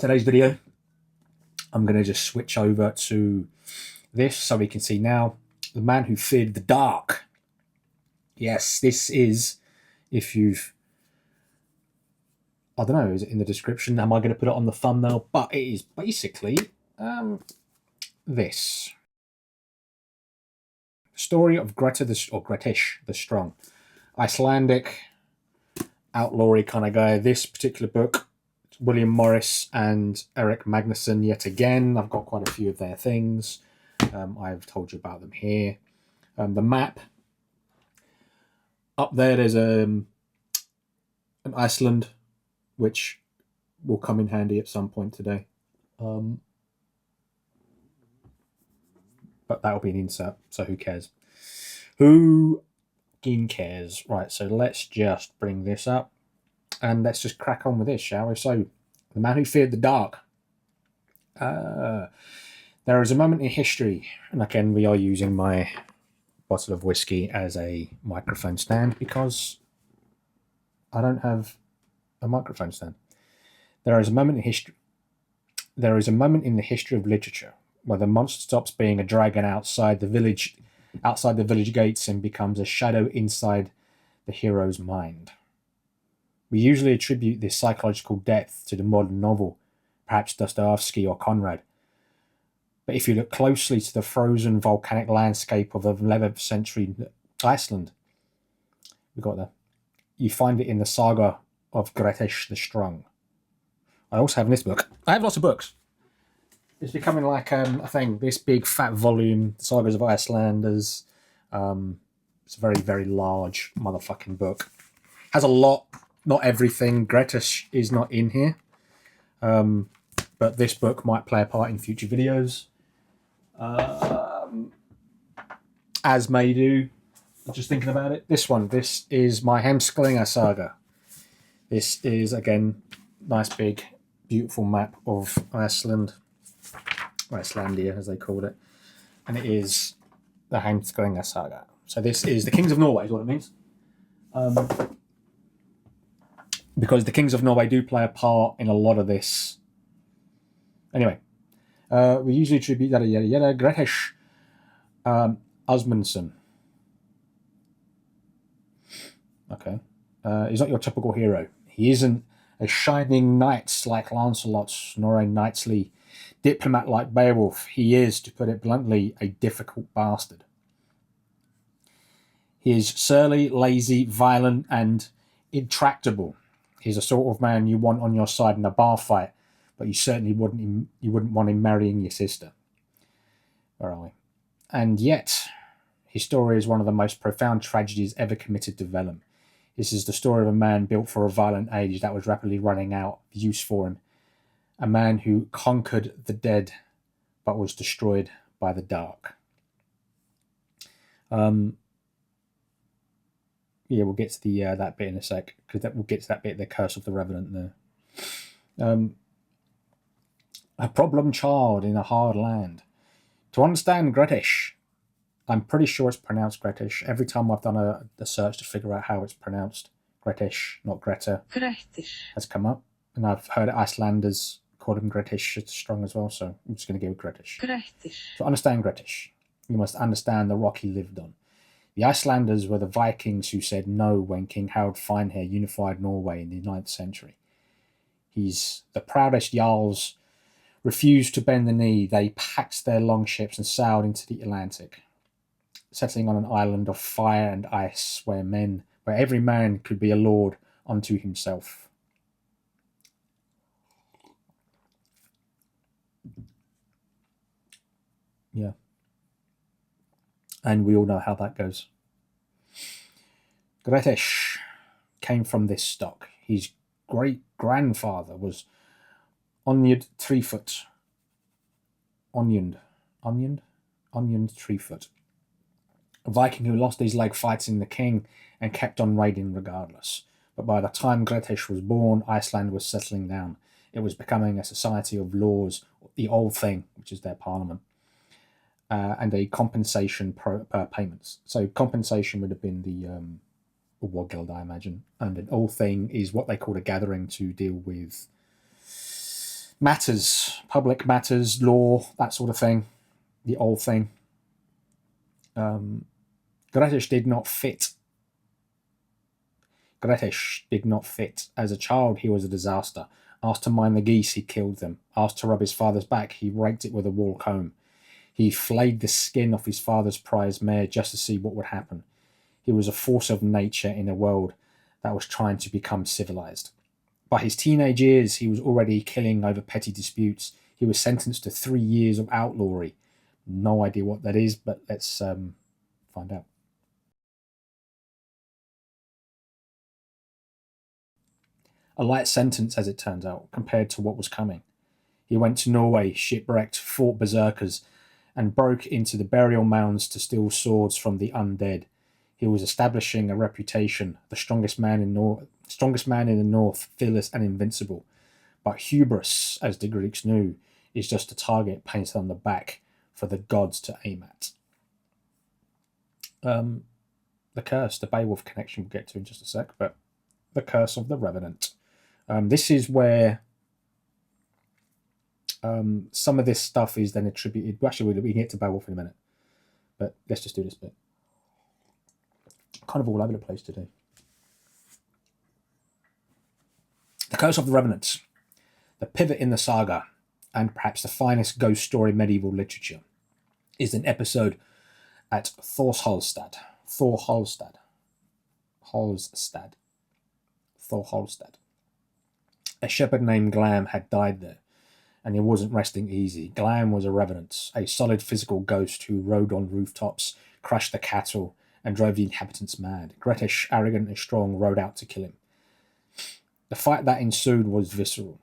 today's video, I'm going to just switch over to this so we can see now the man who feared the dark. Yes, this is, if you've, I don't know, is it in the description? Am I going to put it on the thumbnail? But it is basically this. Story of Grettir or Grettir the Strong. Icelandic, outlawry kind of guy. This particular book, William Morris and Eric Magnusson yet again. I've got quite a few of their things. I've told you about them here. The map. Up there, there's an Iceland, which will come in handy at some point today. But that'll be an insert, so who cares? Who cares? Right, so let's just bring this up and let's just crack on with this, shall we? So, the man who feared the dark. There is a moment in history, and again, we are using my bottle of whiskey as a microphone stand because I don't have a microphone stand. There is a moment in history. There is a moment in the history of literature where the monster stops being a dragon outside the village gates and becomes a shadow inside the hero's mind. We usually attribute this psychological depth to the modern novel, perhaps Dostoevsky or Conrad. But if you look closely to the frozen volcanic landscape of the 11th century Iceland, you find it in the saga of Grettir the Strong. I also have in this book. I have lots of books. It's becoming like a thing. This big fat volume, Sagas of Icelanders. It's a very, very large motherfucking book. Has a lot, not everything. Grettir is not in here. But this book might play a part in future videos. As may do. Just thinking about it. This is my Heimskringla saga. This is, again, nice big, beautiful map of Iceland. Icelandia, as they called it. And it is the Heimskringla saga. So this is the Kings of Norway, is what it means. Because the Kings of Norway do play a part in a lot of this. Anyway, we usually attribute Grettir Asmundsson. Okay. He's not your typical hero. He isn't a shining knight like Lancelot, nor a knightly diplomat like Beowulf. He is, to put it bluntly, a difficult bastard. He is surly, lazy, violent, and intractable. He's the sort of man you want on your side in a bar fight, but you certainly wouldn't want him marrying your sister. Where are we? And yet, his story is one of the most profound tragedies ever committed to vellum. This is the story of a man built for a violent age that was rapidly running out of use for him. A man who conquered the dead, but was destroyed by the dark. Yeah, we'll get to the that bit in a sec, because we'll get to that bit, the curse of the Revenant there. A problem child in a hard land. To understand Grettir, I'm pretty sure it's pronounced Grettir. Every time I've done a search to figure out how it's pronounced, Grettir, not Grettir, has come up. And I've heard Icelanders call him Grettir Strong as well, so I'm just going to go with Grettir. To understand Grettir, you must understand the rock he lived on. The Icelanders were the Vikings who said no when King Harald Finehair unified Norway in the 9th century. He's the proudest jarls refused to bend the knee. They packed their longships and sailed into the Atlantic, settling on an island of fire and ice where every man could be a lord unto himself. Yeah. And we all know how that goes. Grettir came from this stock. His great-grandfather was Onund Threefoot. Onund Threefoot. A Viking who lost his leg fighting the king and kept on raiding regardless. But by the time Grettir was born, Iceland was settling down. It was becoming a society of laws, the old thing, which is their parliament. And a compensation payments. So compensation would have been the Wogeld, I imagine. And an old thing is what they call a gathering to deal with Matters, public matters, law, that sort of thing, the old thing. Grettir did not fit. Grettir did not fit. As a child, he was a disaster. Asked to mind the geese, he killed them. Asked to rub his father's back, he raked it with a wool comb. He flayed the skin off his father's prize mare just to see what would happen. He was a force of nature in a world that was trying to become civilized. By his teenage years, he was already killing over petty disputes. He was sentenced to 3 years of outlawry. No idea what that is, but let's find out. A light sentence, as it turns out, compared to what was coming. He went to Norway, shipwrecked, fought berserkers, and broke into the burial mounds to steal swords from the undead. He was establishing a reputation, the strongest man in the north, fearless and invincible. But hubris, as the Greeks knew, is just a target painted on the back for the gods to aim at. The curse, the Beowulf Connection, we'll get to in just a sec, but the curse of the Revenant. This is where some of this stuff is then attributed. Actually, we can get to Beowulf in a minute, but let's just do this bit. Kind of all over the place today. The Curse of the Revenant, the pivot in the saga, and perhaps the finest ghost story medieval literature, is an episode at Thorhalstad. A shepherd named Glam had died there, and he wasn't resting easy. Glam was a revenant, a solid physical ghost who rode on rooftops, crushed the cattle, and drove the inhabitants mad. Grettir, arrogant and strong, rode out to kill him. The fight that ensued was visceral.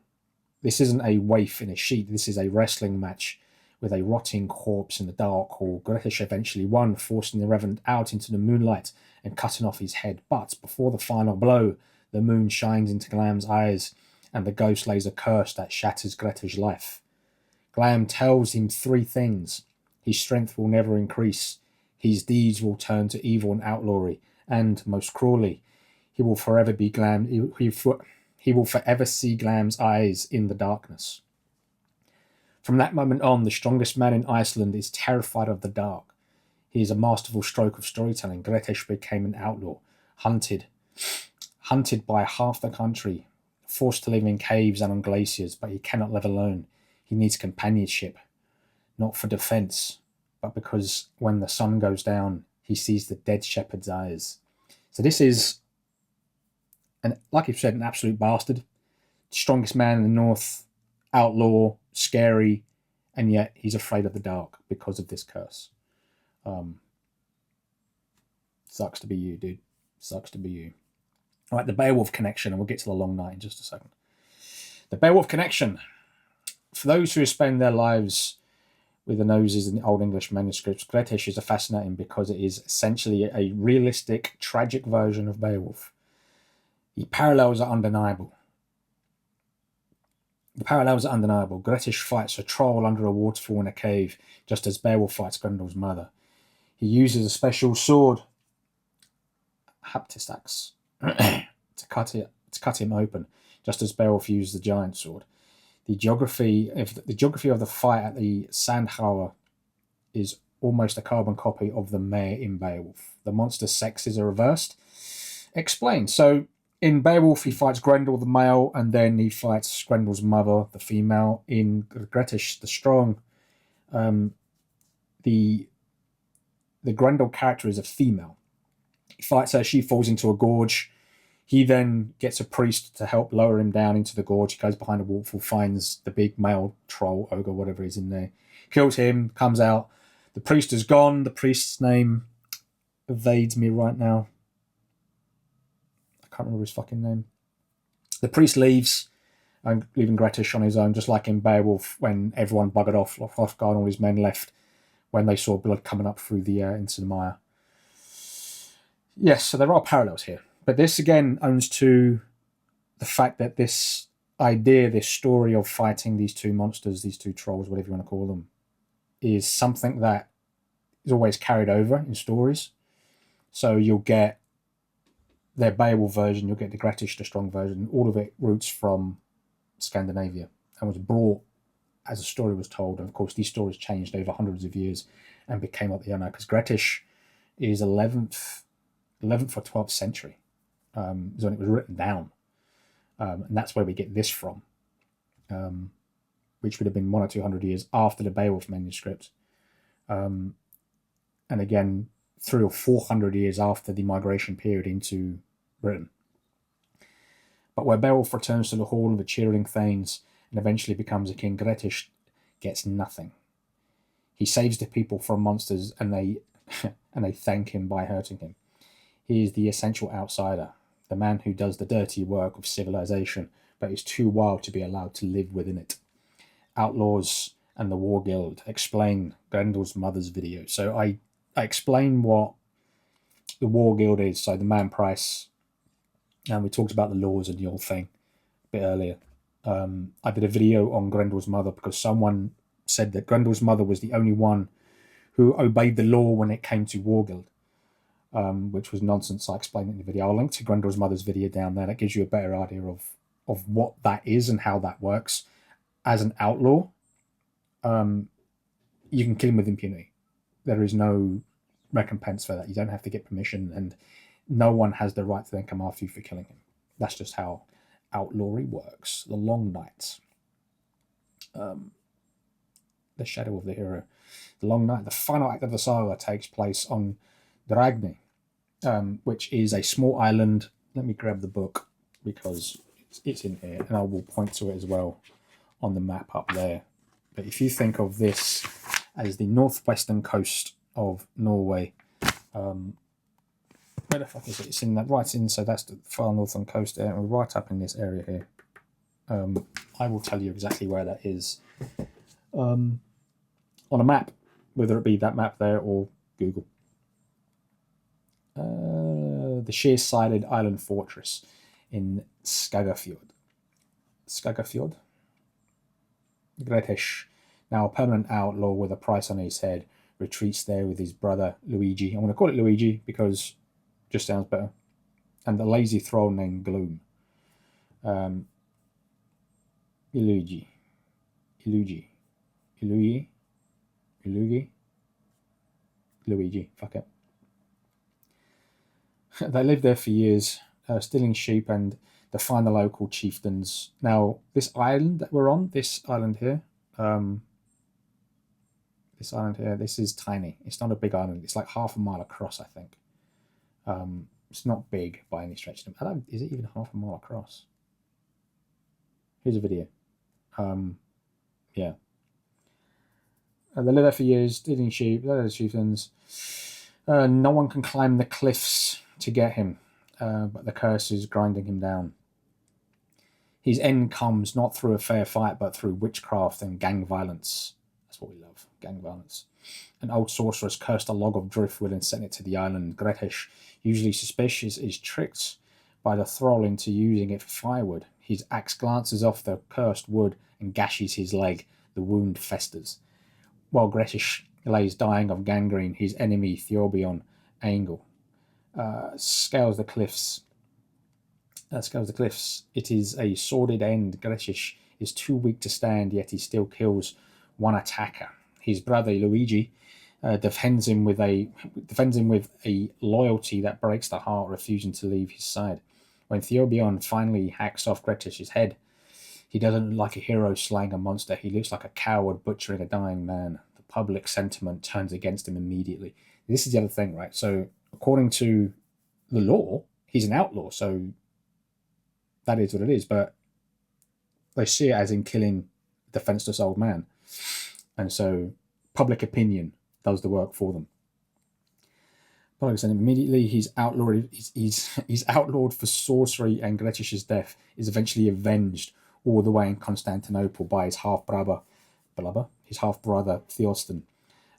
This isn't a waif in a sheet, this is a wrestling match with a rotting corpse in the dark hall. Grettir eventually won, forcing the Revenant out into the moonlight and cutting off his head. But before the final blow, the moon shines into Glam's eyes, and the ghost lays a curse that shatters Grettir's life. Glam tells him 3 things. His strength will never increase. His deeds will turn to evil and outlawry. And, most cruelly, he will forever be Glam. He will forever see Glam's eyes in the darkness. From that moment on, the strongest man in Iceland is terrified of the dark. He is a masterful stroke of storytelling. Grettir became an outlaw, hunted by half the country, forced to live in caves and on glaciers, but he cannot live alone. He needs companionship, not for defense, but because when the sun goes down, he sees the dead shepherd's eyes. So this is, like you've said, an absolute bastard. Strongest man in the north, outlaw, scary, and yet he's afraid of the dark because of this curse. Sucks to be you, dude. Sucks to be you. All right, the Beowulf Connection, and we'll get to the long night in just a second. The Beowulf Connection. For those who spend their lives with the noses in the Old English manuscripts, Grettir is fascinating because it is essentially a realistic, tragic version of Beowulf. The parallels are undeniable. Grettir fights a troll under a waterfall in a cave, just as Beowulf fights Grendel's mother. He uses a special sword, Haptisax, to cut him open, just as Beowulf used the giant sword. The geography of the fight at the Sandhauer is almost a carbon copy of the mare in Beowulf. The monster's sexes are reversed. Explain. So in Beowulf, he fights Grendel, the male, and then he fights Grendel's mother, the female. In Grettir, the strong, the Grendel character is a female. He fights her, she falls into a gorge. He then gets a priest to help lower him down into the gorge. He goes behind a waterfall, finds the big male troll, ogre, whatever is in there, kills him, comes out. The priest is gone. The priest's name evades me right now. I can't remember his fucking name. The priest leaves, leaving Grettir on his own, just like in Beowulf when everyone buggered off. Hrothgar and all his men left when they saw blood coming up through the into the mire. Yes, so there are parallels here. But this again owns to the fact that this idea, this story of fighting these 2 monsters, these 2 trolls, whatever you want to call them, is something that is always carried over in stories. So you'll get their Beowulf version, you'll get the Grettir, the strong version, all of it roots from Scandinavia. and was brought as a story was told. And of course, these stories changed over hundreds of years and became what they are now. Because Grettir is 11th or 12th century is when it was written down. And that's where we get this from, which would have been 100 or 200 years after the Beowulf manuscript. And again, 300 or 400 years after the migration period into Britain. But where Beowulf returns to the hall of the cheering thanes and eventually becomes a king, Grettir gets nothing. He saves the people from monsters, and they thank him by hurting him. He is the essential outsider, the man who does the dirty work of civilization, but is too wild to be allowed to live within it. Outlaws and the War Guild explain Grendel's mother's video. So I explain what the War Guild is, so the man price, and we talked about the laws and the whole thing a bit earlier. I did a video on Grendel's mother because someone said that Grendel's mother was the only one who obeyed the law when it came to War Guild, which was nonsense. I explained it in the video. I'll link to Grendel's mother's video down there. That gives you a better idea of what that is and how that works. As an outlaw, you can kill him with impunity. There is no recompense for that. You don't have to get permission, and no one has the right to then come after you for killing him. That's just how outlawry works. The Long Night. The Shadow of the Hero. The Long Night, the final act of the saga, takes place on Dragni, which is a small island. Let me grab the book because it's in here, and I will point to it as well on the map up there. But if you think of this as the northwestern coast of Norway, where the fuck is it? It's in that right in, so that's the far northern coast there, and we're right up in this area here. I will tell you exactly where that is on a map, whether it be that map there or Google. The sheer-sided island fortress in Skagafjord. Grettir, now a permanent outlaw with a price on his head, retreats there with his brother Luigi. I'm going to call it Luigi because it just sounds better. And the lazy thrall named Gloom. Luigi, fuck it. They lived there for years, stealing sheep, and they find the local chieftains. Now, this island that we're on, this island here, this is tiny. It's not a big island. It's like half a mile across, I think. It's not big by any stretch. Is it even half a mile across? Here's a video. Yeah. They live there for years, stealing sheep. They're the chieftains. No one can climb the cliffs to get him, but the curse is grinding him down. His end comes not through a fair fight, but through witchcraft and gang violence. That's what we love, gang violence. An old sorceress cursed a log of driftwood and sent it to the island. Grettir, usually suspicious, is tricked by the thrall into using it for firewood. His axe glances off the cursed wood and gashes his leg. The wound festers. While Grettir lays dying of gangrene, his enemy Thorbion Angel scales the cliffs. It is a sordid end. Grettir is too weak to stand, yet he still kills one attacker. His brother Luigi defends him with a loyalty that breaks the heart, refusing to leave his side. When Thorbion finally hacks off Grettir's head, he doesn't look like a hero slaying a monster. He looks like a coward butchering a dying man. The public sentiment turns against him immediately. This is the other thing, right? So, according to the law, he's an outlaw, so that is what it is. But they see it as in killing a defenseless old man. And so, public opinion does the work for them. Public sentiment immediately, he's outlawed for sorcery, and Grettir's death is eventually avenged all the way in Constantinople by his half-brother Thorsten,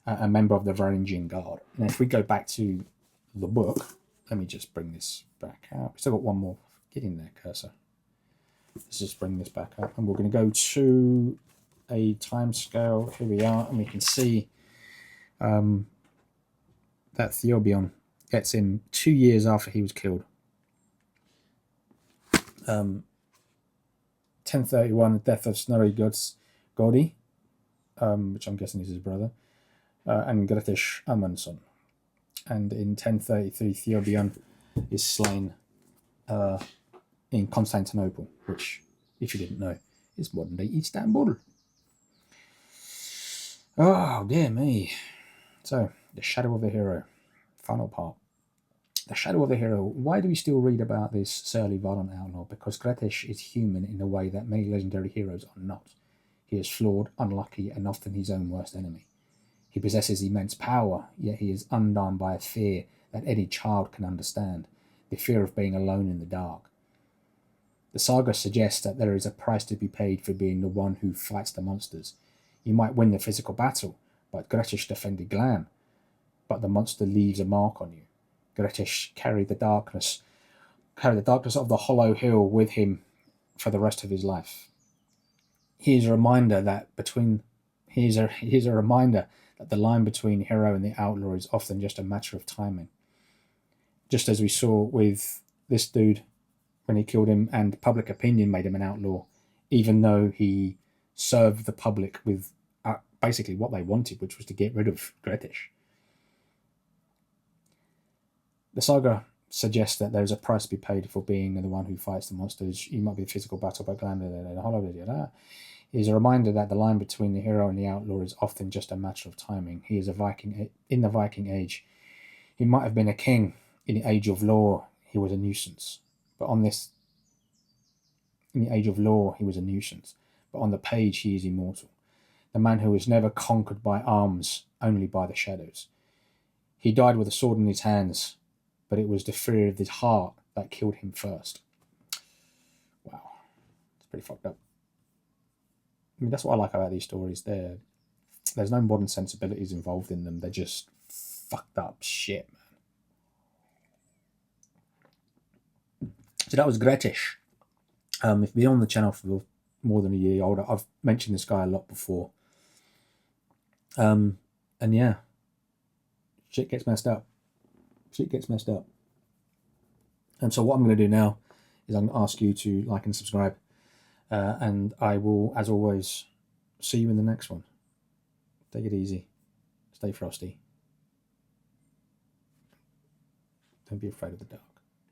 a member of the Varangian Guard. Now, if we go back to the book, let me just bring this back out. We've still got one more. Get in there, cursor. Let's just bring this back up, and we're going to go to a time scale. Here we are, and we can see that Thorbion gets him 2 years after he was killed. 10 1031, the death of Snorri Godi, which I'm guessing is his brother, and Grettir Amundsen. And in 1033, Thorbiorn is slain in Constantinople, which, if you didn't know, is modern-day Istanbul. Oh, dear me. So, the shadow of the hero. Final part. The shadow of the hero. Why do we still read about this surly, violent outlaw? Because Grettir is human in a way that many legendary heroes are not. He is flawed, unlucky, and often his own worst enemy. He possesses immense power, yet he is undone by a fear that any child can understand, the fear of being alone in the dark. The saga suggests that there is a price to be paid for being the one who fights the monsters. You might win the physical battle, but Grettir defended Glan, but the monster leaves a mark on you. Grettir carried the darkness of the hollow hill with him for the rest of his life. He is a reminder that the line between hero and the outlaw is often just a matter of timing. Just as we saw with this dude when he killed him, and public opinion made him an outlaw, even though he served the public with basically what they wanted, which was to get rid of Grettir. The saga suggests that there is a price to be paid for being the one who fights the monsters. You might be a physical battle, but Grendel is a reminder that the line between the hero and the outlaw is often just a matter of timing. He is a Viking in the Viking age. He might have been a king in the age of law. He was a nuisance, but in the age of law, he was a nuisance. But on the page, he is immortal. The man who was never conquered by arms, only by the shadows. He died with a sword in his hands, but it was the fear of his heart that killed him first. Wow, it's pretty fucked up. I mean, that's what I like about these stories. There's no modern sensibilities involved in them. They're just fucked up shit, man. So that was Grettir. If you've been on the channel for more than a year old, I've mentioned this guy a lot before. And yeah, shit gets messed up. And so what I'm going to do now is I'm going to ask you to like and subscribe. And I will, as always, see you in the next one. Take it easy. Stay frosty. Don't be afraid of the dark.